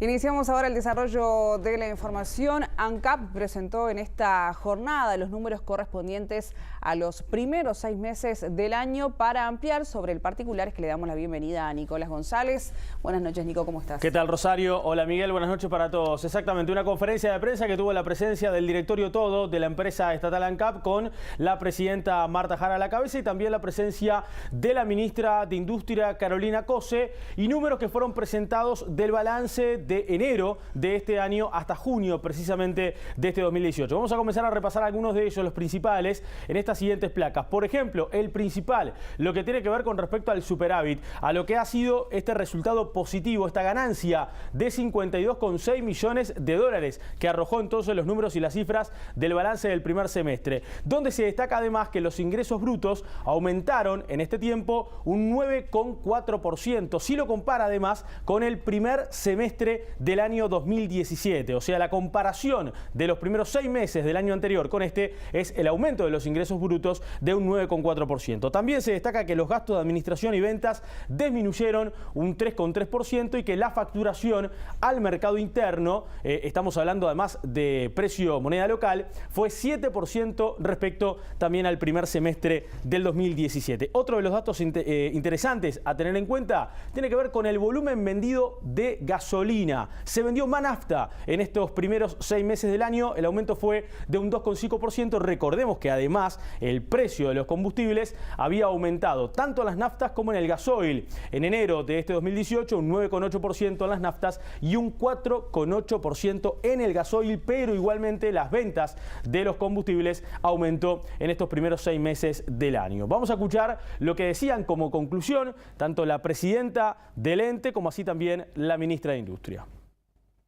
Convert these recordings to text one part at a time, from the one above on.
Iniciamos ahora el desarrollo de la información. ANCAP presentó en esta jornada los números correspondientes a los primeros 6 meses del año. Para ampliar sobre el particular es que le damos la bienvenida a Nicolás González. Buenas noches, Nico, ¿cómo estás? ¿Qué tal, Rosario? Hola, Miguel, buenas noches para todos. Exactamente, una conferencia de prensa que tuvo la presencia del directorio todo de la empresa estatal ANCAP con la presidenta Marta Jara a la cabeza y también la presencia de la ministra de Industria, Carolina Cose, y números que fueron presentados del balance de enero de este año hasta junio precisamente de este 2018. Vamos a comenzar a repasar algunos de ellos, los principales, en estas siguientes placas. Por ejemplo, el principal, lo que tiene que ver con respecto al superávit, a lo que ha sido este resultado positivo, esta ganancia de 52,6 millones de dólares que arrojó entonces los números y las cifras del balance del primer semestre, donde se destaca además que los ingresos brutos aumentaron en este tiempo un 9,4%, si lo compara además con el primer semestre del año 2017. O sea, la comparación de los primeros 6 meses del año anterior con este es el aumento de los ingresos brutos de un 9,4%. También se destaca que los gastos de administración y ventas disminuyeron un 3,3% y que la facturación al mercado interno, estamos hablando además de precio moneda local, fue 7% respecto también al primer semestre del 2017. Otro de los datos interesantes a tener en cuenta tiene que ver con el volumen vendido de gasolina. Se vendió más nafta en estos primeros 6 meses del año, el aumento fue de un 2,5%. Recordemos que además el precio de los combustibles había aumentado tanto en las naftas como en el gasoil. En enero de este 2018 un 9,8% en las naftas y un 4,8% en el gasoil, pero igualmente las ventas de los combustibles aumentó en estos primeros 6 meses del año. Vamos a escuchar lo que decían como conclusión tanto la presidenta del ente como así también la ministra de Industria.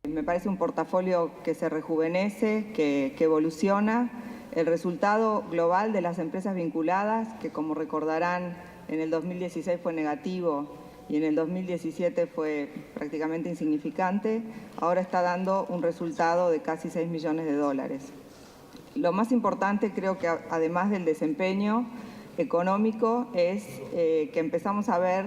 Me parece un portafolio que se rejuvenece, que evoluciona. El resultado global de las empresas vinculadas, que como recordarán en el 2016 fue negativo y en el 2017 fue prácticamente insignificante, ahora está dando un resultado de casi 6 millones de dólares. Lo más importante, creo que además del desempeño económico, es que empezamos a ver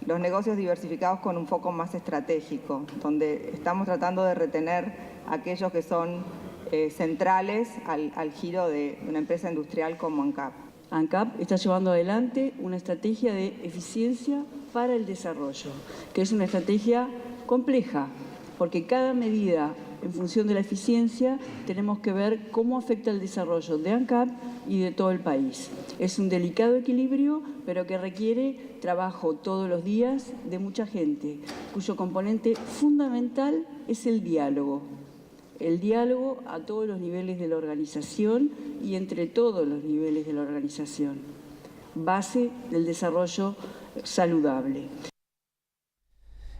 los negocios diversificados con un foco más estratégico, donde estamos tratando de retener aquellos que son centrales al giro de una empresa industrial como ANCAP. ANCAP está llevando adelante una estrategia de eficiencia para el desarrollo, que es una estrategia compleja, porque cada medida en función de la eficiencia tenemos que ver cómo afecta el desarrollo de ANCAP y de todo el país. Es un delicado equilibrio, pero que requiere trabajo todos los días de mucha gente, cuyo componente fundamental es el diálogo. El diálogo a todos los niveles de la organización y entre todos los niveles de la organización, base del desarrollo saludable.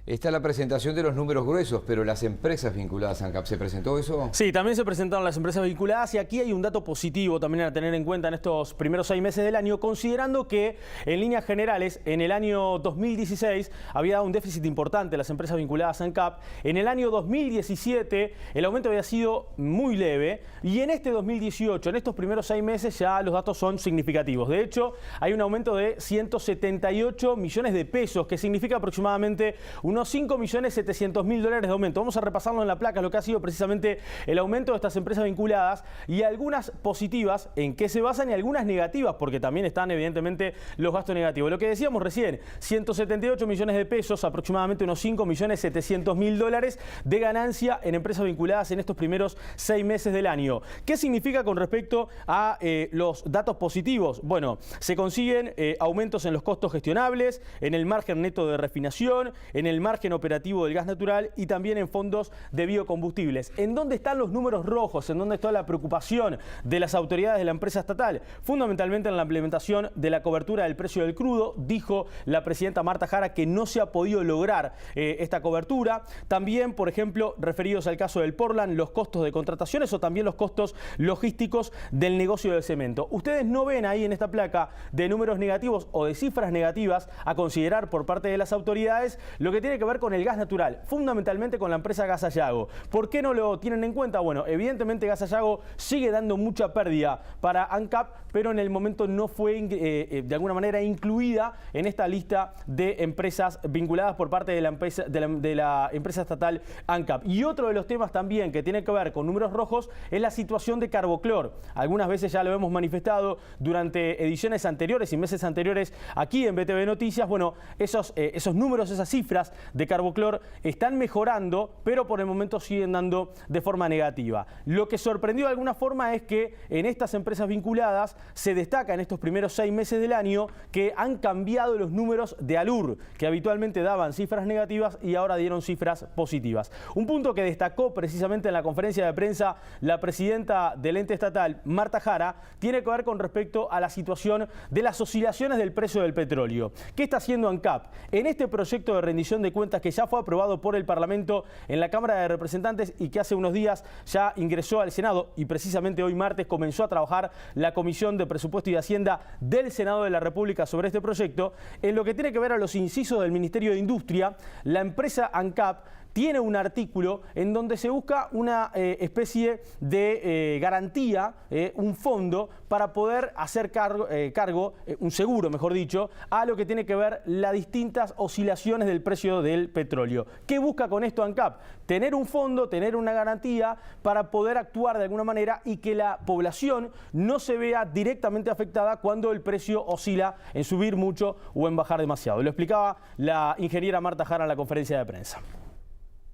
Está la presentación de los números gruesos, pero las empresas vinculadas a ANCAP, ¿se presentó eso? Sí, también se presentaron las empresas vinculadas y aquí hay un dato positivo también a tener en cuenta en estos primeros 6 meses del año, considerando que en líneas generales en el año 2016 había dado un déficit importante las empresas vinculadas a ANCAP. En el año 2017 el aumento había sido muy leve y en este 2018, en estos primeros 6 meses ya los datos son significativos. De hecho, hay un aumento de 178 millones de pesos, que significa aproximadamente unos 5.700.000 dólares de aumento. Vamos a repasarlo en la placa, lo que ha sido precisamente el aumento de estas empresas vinculadas y algunas positivas en qué se basan y algunas negativas, porque también están evidentemente los gastos negativos. Lo que decíamos recién, 178 millones de pesos, aproximadamente unos 5.700.000 dólares de ganancia en empresas vinculadas en estos primeros 6 meses del año. ¿Qué significa con respecto a los datos positivos? Bueno, se consiguen aumentos en los costos gestionables, en el margen neto de refinación, en el margen operativo del gas natural y también en fondos de biocombustibles. ¿En dónde están los números rojos? ¿En dónde está la preocupación de las autoridades de la empresa estatal? Fundamentalmente en la implementación de la cobertura del precio del crudo. Dijo la presidenta Marta Jara que no se ha podido lograr esta cobertura. También, por ejemplo, referidos al caso del Portland, los costos de contrataciones o también los costos logísticos del negocio del cemento. Ustedes no ven ahí en esta placa de números negativos o de cifras negativas a considerar por parte de las autoridades. Lo que tiene tiene que ver con el gas natural, fundamentalmente con la empresa Gas Sayago. ¿Por qué no lo tienen en cuenta? Bueno, evidentemente Gas Sayago sigue dando mucha pérdida para ANCAP, pero en el momento no fue de alguna manera incluida en esta lista de empresas vinculadas por parte de la empresa estatal ANCAP. Y otro de los temas también que tiene que ver con números rojos es la situación de Carboclor. Algunas veces ya lo hemos manifestado durante ediciones anteriores y meses anteriores aquí en BTV Noticias. Bueno, esos números, esas cifras de Carboclor están mejorando, pero por el momento siguen dando de forma negativa. Lo que sorprendió de alguna forma es que en estas empresas vinculadas se destaca en estos primeros 6 meses del año que han cambiado los números de Alur, que habitualmente daban cifras negativas y ahora dieron cifras positivas. Un punto que destacó precisamente en la conferencia de prensa la presidenta del ente estatal, Marta Jara, tiene que ver con respecto a la situación de las oscilaciones del precio del petróleo. ¿Qué está haciendo ANCAP? En este proyecto de rendición de cuentas que ya fue aprobado por el Parlamento en la Cámara de Representantes y que hace unos días ya ingresó al Senado y precisamente hoy martes comenzó a trabajar la Comisión de Presupuesto y Hacienda del Senado de la República sobre este proyecto, en lo que tiene que ver a los incisos del Ministerio de Industria, la empresa ANCAP tiene un artículo en donde se busca una especie de garantía, un fondo para poder hacer cargo, un seguro mejor dicho, a lo que tiene que ver las distintas oscilaciones del precio del petróleo. ¿Qué busca con esto ANCAP? Tener un fondo, tener una garantía para poder actuar de alguna manera y que la población no se vea directamente afectada cuando el precio oscila en subir mucho o en bajar demasiado. Lo explicaba la ingeniera Marta Jara en la conferencia de prensa.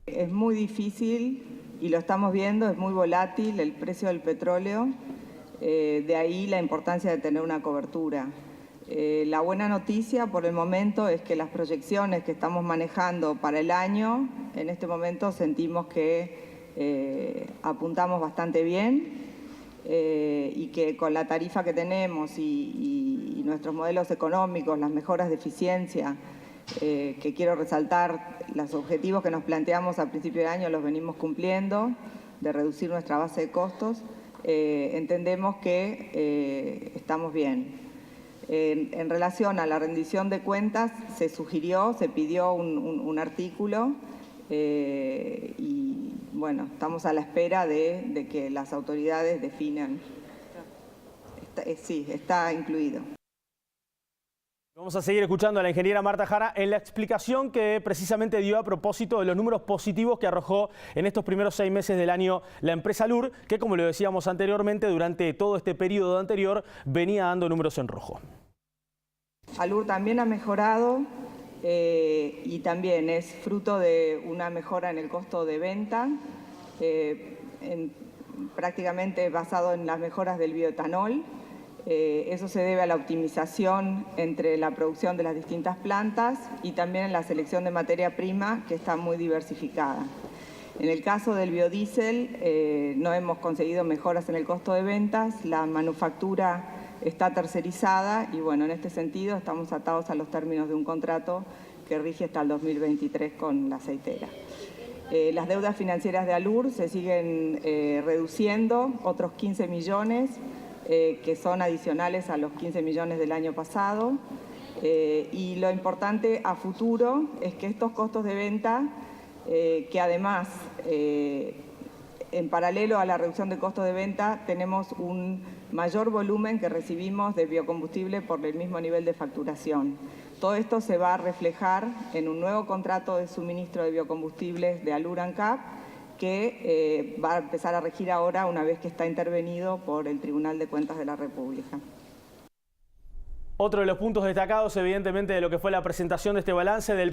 Es muy difícil y lo estamos viendo, es muy volátil el precio del petróleo, de ahí la importancia de tener una cobertura. La buena noticia por el momento es que las proyecciones que estamos manejando para el año, en este momento sentimos que apuntamos bastante bien y que con la tarifa que tenemos y nuestros modelos económicos, las mejoras de eficiencia, que quiero resaltar, los objetivos que nos planteamos al principio de año los venimos cumpliendo, de reducir nuestra base de costos, entendemos que estamos bien. En relación a la rendición de cuentas, se pidió un artículo y bueno, estamos a la espera de que las autoridades definan. Sí, está incluido. Vamos a seguir escuchando a la ingeniera Marta Jara en la explicación que precisamente dio a propósito de los números positivos que arrojó en estos primeros 6 meses del año la empresa Alur, que como lo decíamos anteriormente, durante todo este periodo anterior venía dando números en rojo. Alur también ha mejorado y también es fruto de una mejora en el costo de venta, prácticamente basado en las mejoras del bioetanol. Eso se debe a la optimización entre la producción de las distintas plantas y también en la selección de materia prima, que está muy diversificada. En el caso del biodiesel, no hemos conseguido mejoras en el costo de ventas, la manufactura está tercerizada y bueno, en este sentido estamos atados a los términos de un contrato que rige hasta el 2023 con la aceitera. Las deudas financieras de Alur se siguen reduciendo, otros 15 millones, que son adicionales a los 15 millones del año pasado. Y lo importante a futuro es que estos costos de venta, que además, en paralelo a la reducción de costos de venta, tenemos un mayor volumen que recibimos de biocombustible por el mismo nivel de facturación. Todo esto se va a reflejar en un nuevo contrato de suministro de biocombustibles de Alur ANCAP, que va a empezar a regir ahora una vez que está intervenido por el Tribunal de Cuentas de la República. Otro de los puntos destacados, evidentemente, de lo que fue la presentación de este balance de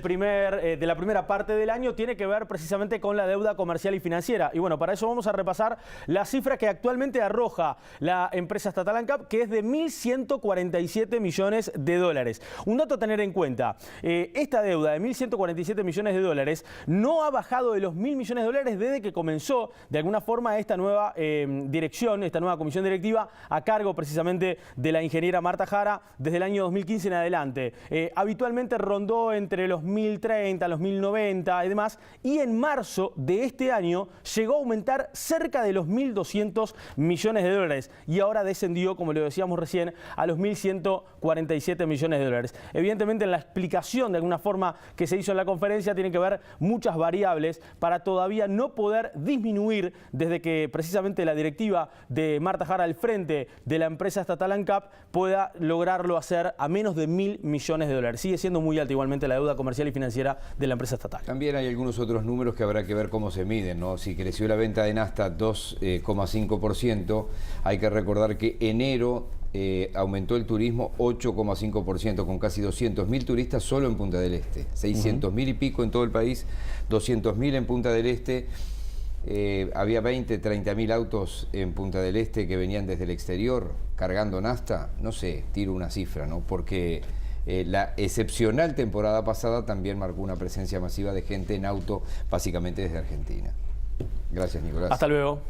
la primera parte del año tiene que ver precisamente con la deuda comercial y financiera. Y bueno, para eso vamos a repasar la cifra que actualmente arroja la empresa estatal ANCAP, que es de 1.147 millones de dólares. Un dato a tener en cuenta, esta deuda de 1.147 millones de dólares no ha bajado de los 1.000 millones de dólares desde que comenzó, de alguna forma, esta nueva dirección, esta nueva comisión directiva a cargo precisamente de la ingeniera Marta Jara, desde desde el año 2015 en adelante. Habitualmente rondó entre los 1.030, los 1.090 y demás, y en marzo de este año llegó a aumentar cerca de los 1.200 millones de dólares y ahora descendió, como lo decíamos recién, a los 1.147 millones de dólares. Evidentemente, en la explicación de alguna forma que se hizo en la conferencia tiene que ver muchas variables para todavía no poder disminuir desde que precisamente la directiva de Marta Jara al frente de la empresa estatal ANCAP pueda lograrlo hacer a menos de 1.000 millones de dólares. Sigue siendo muy alta igualmente la deuda comercial y financiera de la empresa estatal. También hay algunos otros números que habrá que ver cómo se miden, ¿no? Si creció la venta de nafta 2,5%, hay que recordar que enero aumentó el turismo 8,5%, con casi 200.000 turistas solo en Punta del Este, 600.000 y pico en todo el país, 200.000 en Punta del Este. Había 20, 30.000 autos en Punta del Este que venían desde el exterior cargando nafta. No sé, tiro una cifra, ¿no? Porque la excepcional temporada pasada también marcó una presencia masiva de gente en auto, básicamente desde Argentina. Gracias, Nicolás. Hasta luego.